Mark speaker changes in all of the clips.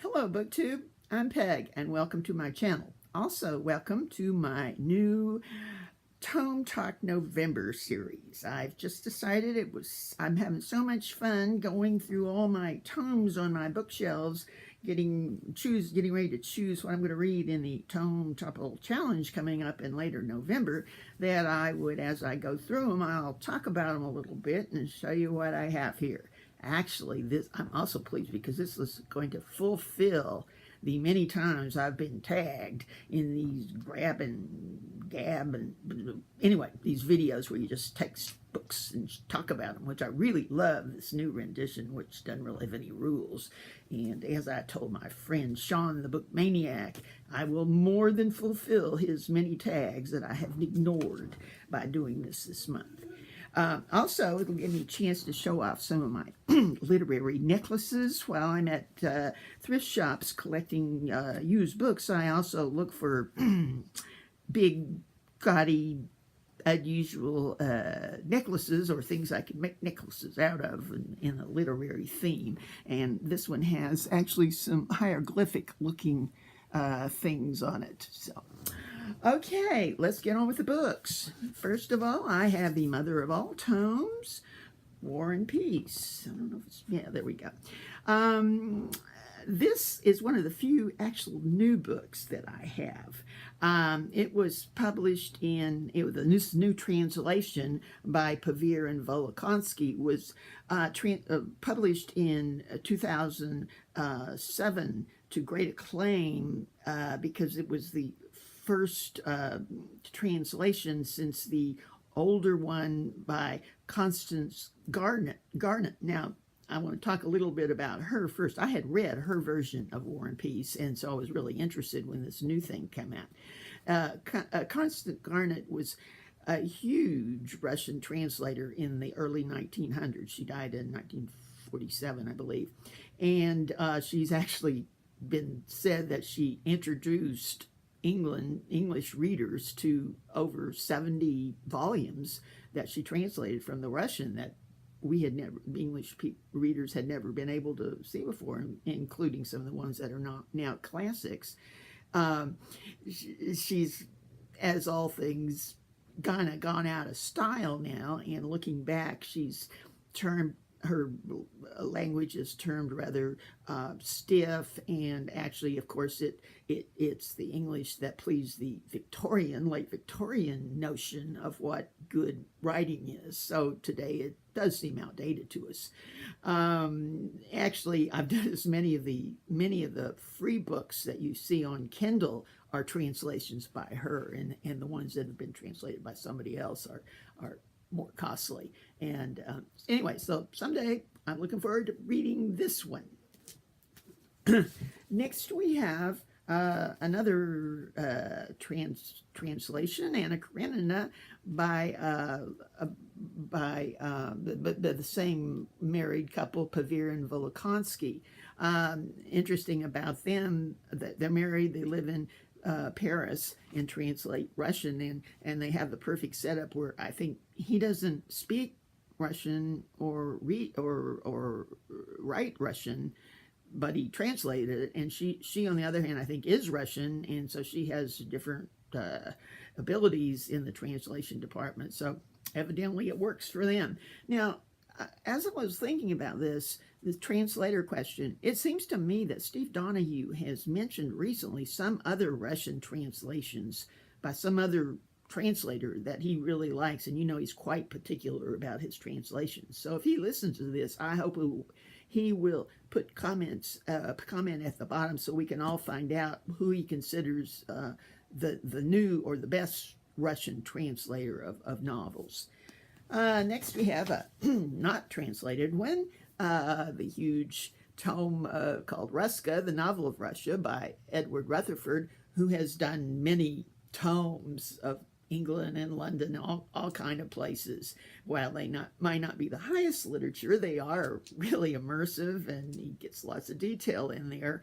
Speaker 1: Hello, BookTube. I'm Peg, and welcome to my channel. Also, welcome to my new Tome Talk November series. I've just decided I'm having so much fun going through all my tomes on my bookshelves, getting ready to choose what I'm going to read in the Tome Topical Challenge coming up in later November, that I would, as I go through them, I'll talk about them a little bit and show you what I have here. Actually, I'm also pleased because this is going to fulfill the many times I've been tagged in these grab and gab and anyway, these videos where you just text books and talk about them, which I really love this new rendition, which doesn't really have any rules. And as I told my friend Sean, the book maniac, I will more than fulfill his many tags that I have ignored by doing this month. Also, it'll give me a chance to show off some of my literary necklaces while I'm at thrift shops collecting used books. I also look for big, gaudy, unusual necklaces or things I can make necklaces out of in a literary theme. And this one has actually some hieroglyphic looking things on it. So. Okay, let's get on with the books. First of all, I have the mother of all tomes, War and Peace. I don't know if it's, yeah, there we go. This is one of the few actual new books that I have. It was published this new translation by Pavir and Volokonsky was published in 2007 to great acclaim because it was the first translation since the older one by Constance Garnett. Now, I want to talk a little bit about her first. I had read her version of War and Peace, and so I was really interested when this new thing came out. Constance Garnett was a huge Russian translator in the early 1900s. She died in 1947, I believe. And she's actually been said that she introduced English readers to over 70 volumes that she translated from the Russian that English readers had never been able to see before, including some of the ones that are now classics. She's, as all things, gone out of style now, and looking back, her language is termed rather stiff, and actually, of course, it's the English that pleased the late Victorian notion of what good writing is. So today it does seem outdated to us. Actually, I've done as many of the free books that you see on Kindle are translations by her, and the ones that have been translated by somebody else are more costly. And anyway, so someday I'm looking forward to reading this one. Next we have another translation, Anna Karenina, by the same married couple, Pavir and Volokonsky. Interesting about them that they're married, they live in Paris and translate Russian, and they have the perfect setup where I think he doesn't speak Russian or read or write Russian, but he translated it, and she on the other hand I think is Russian, and so she has different abilities in the translation department, so evidently it works for them. Now, as I was thinking about this translator question, it seems to me that Steve Donahue has mentioned recently some other Russian translations by some other translator that he really likes, and you know he's quite particular about his translations. So if he listens to this, I hope he will put comment at the bottom so we can all find out who he considers the new or the best Russian translator of novels. Next we have a not translated one, the huge tome called Ruska, the Novel of Russia by Edward Rutherford, who has done many tomes of England and London, all kind of places. While they might not be the highest literature, they are really immersive, and he gets lots of detail in there.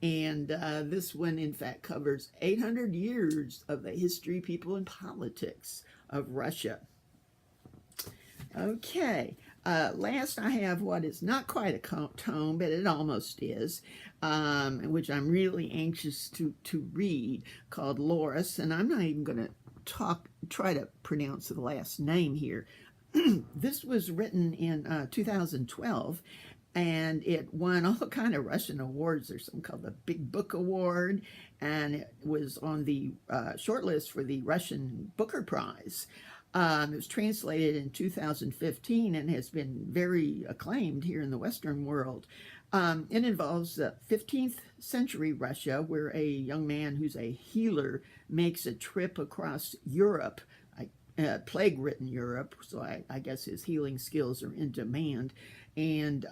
Speaker 1: And this one, in fact, covers 800 years of the history, people, and politics of Russia. Okay, Last, I have what is not quite a tome, but it almost is, which I'm really anxious to read, called Loras, and I'm not even going to try to pronounce the last name here. This was written in 2012, and it won all kind of Russian awards. There's something called the Big Book Award, and it was on the shortlist for the Russian Booker Prize. It was translated in 2015 and has been very acclaimed here in the Western world. It involves the 15th century Russia, where a young man who's a healer makes a trip across Europe, plague-ridden Europe, so I guess his healing skills are in demand. And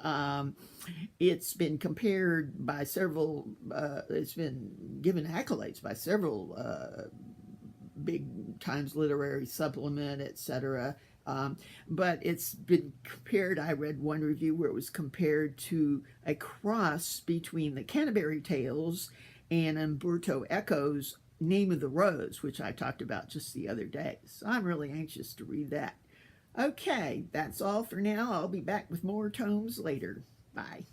Speaker 1: it's been compared by several, it's been given accolades by several big Times Literary Supplement, etc. But it's been compared, I read one review where it was compared to a cross between the Canterbury Tales and Umberto Eco's Name of the Rose, which I talked about just the other day. So I'm really anxious to read that. Okay, that's all for now. I'll be back with more tomes later. Bye.